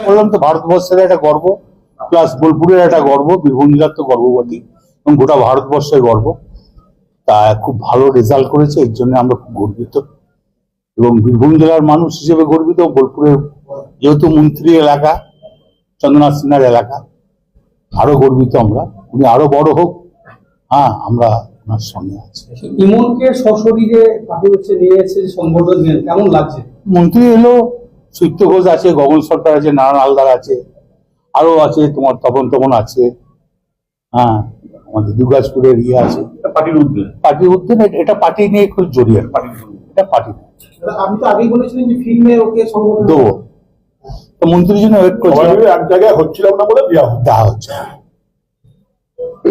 বললাম তো ভারতবর্ষের একটা গর্ব, প্লাস বোলপুরের একটা গর্ব, বীরভূম জেলার তো গর্ববতী এবং গোটা ভারতবর্ষের গর্ব। তা খুব ভালো রেজাল্ট করেছে, এর জন্য আমরা খুব গর্বিত এবং বীরভূম জেলার মানুষ হিসেবে গর্বিত। বোলপুরের যেহেতু মন্ত্রী এলাকা, চন্দ্রনাথ সিনহার এলাকা, আরো গর্বিত আমরা। উনি আরো বড় হোক, হ্যাঁ আমরা ওনার সঙ্গে আছি। ইমনকে সশরীরে পার্টি হচ্ছে নিয়ে এসে সংবর্ধনা দিলেন, কেমন লাগছে? মন্ত্রী এলো, সৈত্য ঘোষ আছে, গগন সরকার আছে, নারায়ণ হালদার আছে, আরো আছে তোমার তপন আছে, হ্যাঁ আমাদের দুর্গাজপুরের ইয়ে আছে। পার্টির উদ্যোগ এটা পার্টি নিয়ে খুব জড়িয়ে, এটা পার্টি। আপনি তো আগেই বলেছিলেন যে ফিল্মে ওকে সংবর্ধনা দেবো, তো মন্ত্রীর জন্য ওয়েট করছে। এক জায়গায় হচ্ছিলাম না বলে দেওয়া হচ্ছে।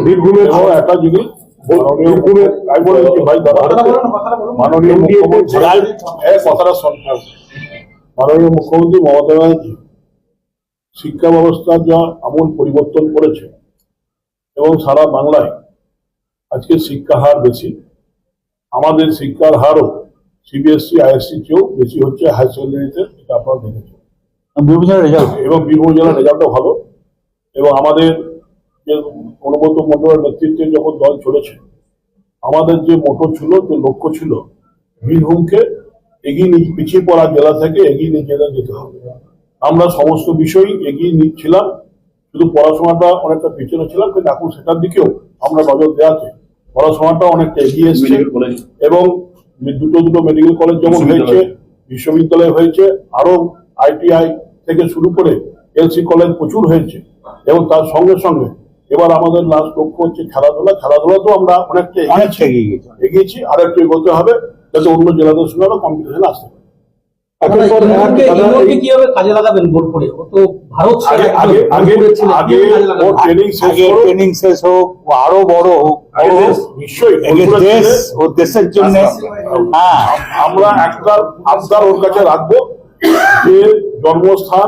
বীরভূমের একটা জিনিস, মাননীয় মুখ্যমন্ত্রী মমতা ব্যানার্জি শিক্ষা ব্যবস্থার যা আমূল পরিবর্তন করেছে এবং সারা বাংলায় আজকে শিক্ষার হার বেশি। আমাদের শিক্ষার হারও সিবিএসসি আইএসসি চেয়েও বেশি হচ্ছে হায়ার সেকেন্ডারিতে, এটা আপনারা দেখেছেন। এবং বীরভূম জেলার রেজাল্টও ভালো। এবং আমাদের যে অনুব্রত মণ্ডলের নেতৃত্বে যখন দল চলেছে, আমাদের যে মোটো ছিল, যে লক্ষ্য ছিল, বীরভূমকে পিছিয়ে পড়া জেলা থেকে এগিয়ে নিয়ে যেতে হবে। আমরা সমস্ত বিষয় এগিয়ে নিচ্ছিলাম, শুধু পড়াশোনাটা অনেকটা পিছনে ছিলাম, কিন্তু এখন সেটার দিকেও আমরা নজর দেওয়াতে পড়াশোনাটা অনেকটা এগিয়ে এসছে। এবং দুটো মেডিকেল কলেজ যেমন হয়েছে, বিশ্ববিদ্যালয় হয়েছে, আরো ITI থেকে শুরু করে LC কলেজ প্রচুর হয়েছে। এবং তার সঙ্গে সঙ্গে এবার আমাদের লাস্ট লক্ষ্য হচ্ছে খেলাধুলাতেও আমরা অনেকটা এগিয়েছি, আর একটু এগোতে হবে যাতে অন্য জেলাদের সঙ্গে আরো কম্পিটিশন আসতে পারে। কিভাবে কাজে লাগাবেন বোলপুরে? ও তো ভারত ট্রেনিং শেষ হোক, আরো বড় হোক, দেশের জন্য আমরা একটা আবদার ওর কাছে রাখবো যে জন্মস্থান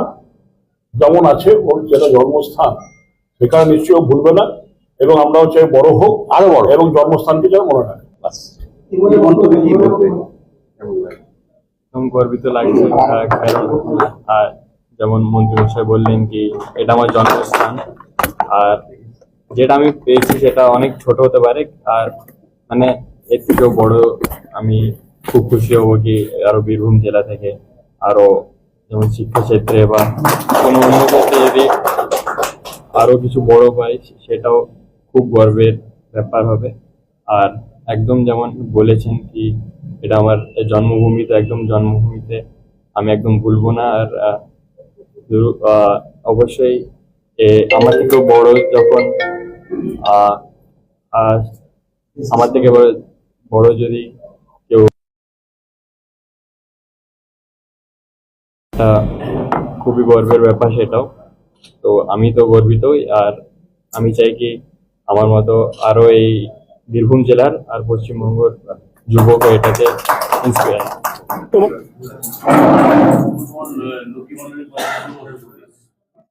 যেমন আছে, ওর যেটা জন্মস্থান সেখানে নিশ্চয়ই ভুলবে না। এবং আমরাও চাই বড় হোক, আরো বড়, এবং জন্মস্থানকে যেন মনে রাখে। গর্বিত লাগছে, আর যেমন মন্ত্রী মশাই বললেন কি এটা আমার জন্মস্থান, আর যেটা আমি পেয়েছি সেটা অনেক ছোট হতে পারে, আর মানে এর থেকেও বড় আমি খুব খুশি হবো কি আরো বীরভূম জেলা থেকে আরো যেমন শিক্ষাক্ষেত্রে বা কোনো অন্য ক্ষেত্রে যদি আরো কিছু বড় পাই, সেটাও খুব গর্বের ব্যাপার হবে। আর একদম যেমন বলেছেন কি এটা আমার জন্মভূমিতে, একদম জন্মভূমিতে আমি একদম ভুলবো না। আর অবশ্যই আমার থেকেও বড় যখন আমার থেকে বড় যদি কেউ, খুবই গর্বের ব্যাপার সেটাও। তো আমি তো গর্বিতই, আর আমি চাই কি আমার মতো আরো এই বীরভূম জেলার আর পশ্চিমবঙ্গের যুবক এটাতে ইন্সপায়ার।